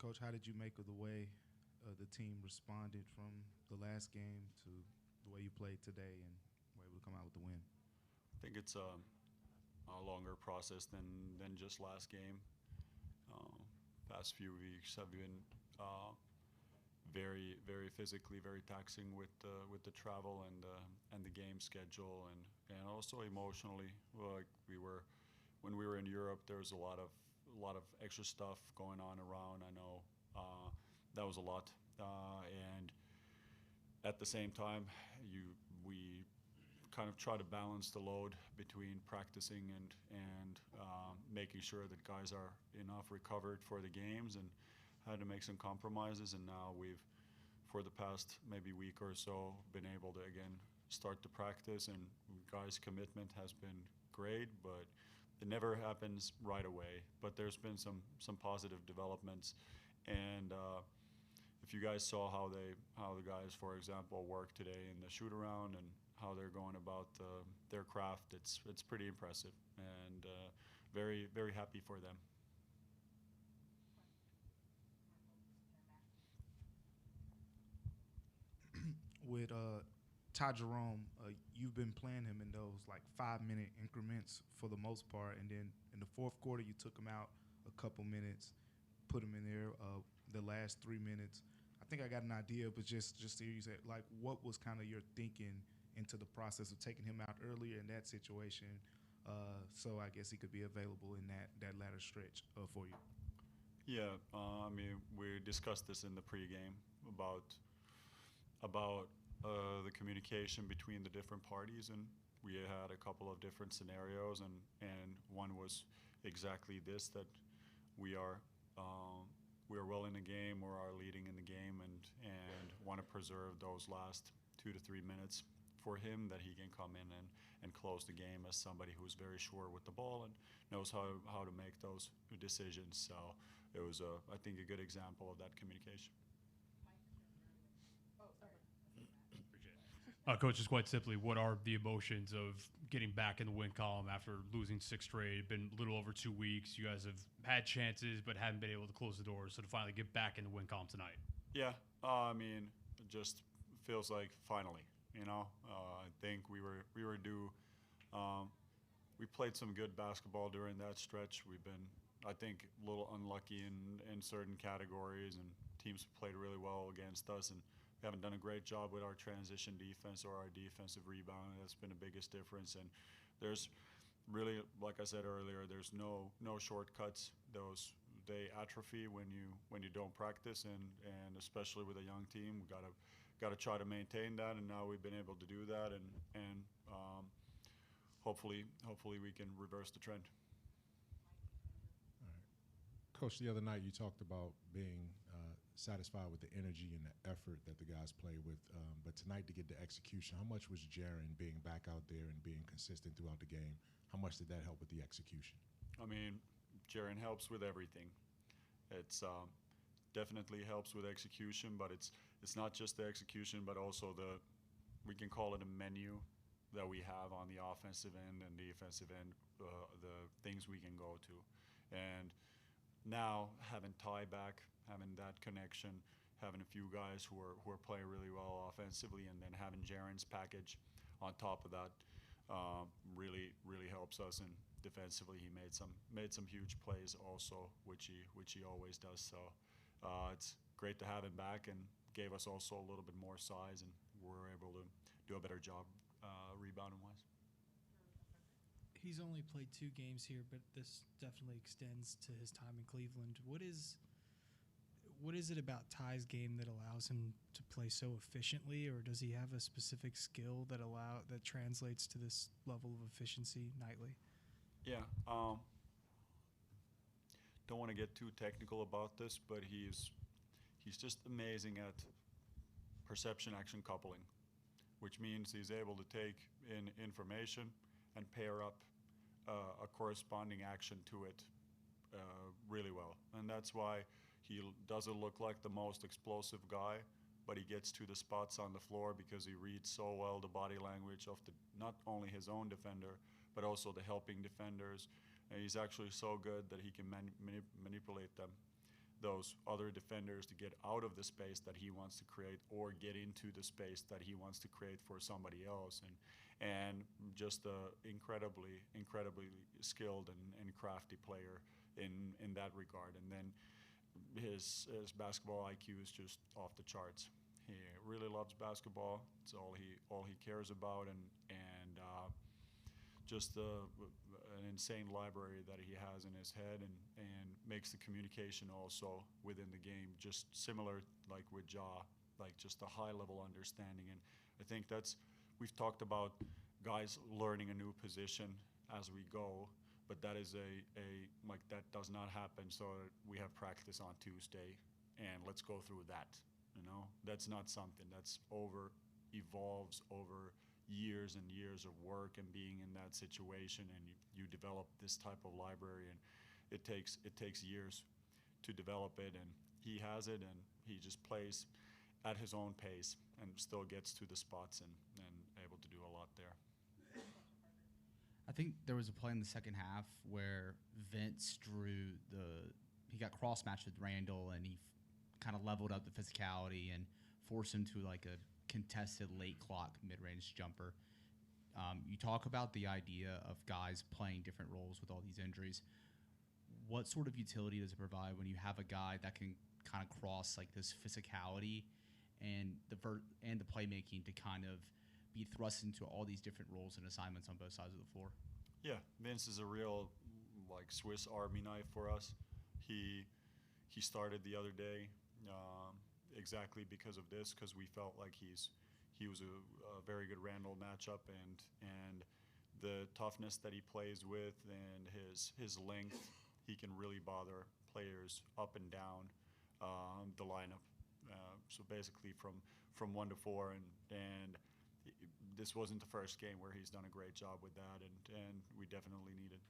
Coach, how did you make of the way the team responded from the last game to the way you played today and were able to come out with the win? I think it's a longer process than just last game. Uh, Past few weeks have been very physically very taxing with the travel and the game schedule and also emotionally. Like we were when we were in Europe, there was a lot of extra stuff going on around. I know that was a lot, and at the same time, we kind of try to balance the load between practicing and making sure that guys are enough recovered for the games, and had to make some compromises. And now we've, for the past maybe week or so, been able to again start to practice, and guys' commitment has been great, but it never happens right away. But there's been some positive developments, and if you guys saw how the guys, for example, work today in the shoot around and how they're going about their craft, it's pretty impressive, and very happy for them. With Ty Jerome, you've been playing him in those like 5 minute increments for the most part, and then in the fourth quarter you took him out a couple minutes, put him in there the last 3 minutes. I think I got an idea, but just to hear you say, like, what was kind of your thinking into the process of taking him out earlier in that situation, so I guess he could be available in that latter stretch for you. Yeah, I mean, we discussed this in the pregame about the communication between the different parties, and we had a couple of different scenarios, and one was exactly this, that we are we are well in the game or are leading in the game, and want to preserve those last 2 to 3 minutes for him, that he can come in and close the game as somebody who's very sure with the ball and knows how to make those decisions. So it was, I think, a good example of that communication. Coach, just quite simply, what are the emotions of getting back in the win column after losing six straight? It's been a little over 2 weeks. You guys have had chances but haven't been able to close the doors. So to finally get back in the win column tonight. Yeah, I mean, it just feels like finally, I think we were due. Um, we played some good basketball during that stretch. We've been, I think, a little unlucky in certain categories, and teams played really well against us, and we haven't done a great job with our transition defense or our defensive rebound. That's been the biggest difference. And there's really, like I said earlier, there's no shortcuts. They atrophy when you don't practice, and especially with a young team, we gotta try to maintain that. And now we've been able to do that, and hopefully we can reverse the trend. All right. Coach, the other night you talked about being satisfied with the energy and the effort that the guys play with, but tonight to get the execution, how much was Jiren being back out there and being consistent throughout the game? How much did that help with the execution? I mean, Jiren helps with everything. It's definitely helps with execution, but it's not just the execution, but also we can call it a menu that we have on the offensive end and defensive end, the things we can go to. And now having Ty back, having that connection, having a few guys who are playing really well offensively, and then having Jiren's package on top of that really helps us. And defensively, he made some huge plays also, which he always does. So it's great to have him back, and gave us also a little bit more size, and we're able to do a better job rebounding wise. He's only played 2 games here, but this definitely extends to his time in Cleveland. What is it about Ty's game that allows him to play so efficiently, or does he have a specific skill that translates to this level of efficiency nightly? Yeah, don't want to get too technical about this, but he's just amazing at perception action coupling, which means he's able to take in information and pair up a corresponding action to it really well. And that's why he doesn't look like the most explosive guy, but he gets to the spots on the floor because he reads so well the body language of not only his own defender, but also the helping defenders. And he's actually so good that he can manipulate them. those other defenders to get out of the space that he wants to create or get into the space that he wants to create for somebody else. And just a incredibly skilled and crafty player in that regard. And then his basketball IQ is just off the charts. He really loves basketball. It's all he cares about, and just an insane library that he has in his head, and makes the communication also within the game just similar like with Ja, like just a high level understanding. And I think we've talked about guys learning a new position as we go, but that is like that does not happen. So we have practice on Tuesday, and let's go through that. That's not something that's evolves over years and years of work and being in that situation, and you develop this type of library, and it takes years to develop it, and he has it, and he just plays at his own pace and still gets to the spots and able to do a lot there. I think there was a play in the second half where Vince he got cross matched with Randall, and he kind of leveled up the physicality and forced him to like a contested late clock mid-range jumper. You talk about the idea of guys playing different roles with all these injuries. What sort of utility does it provide when you have a guy that can kind of cross like this physicality and the playmaking to kind of be thrust into all these different roles and assignments on both sides of the floor? Yeah, Vince is a real like Swiss Army knife for us. He started the other day exactly because of this, because we felt like he was a very good Randall matchup, and the toughness that he plays with and his length, he can really bother players up and down the lineup. So basically from 1 to 4, and this wasn't the first game where he's done a great job with that, and we definitely need it.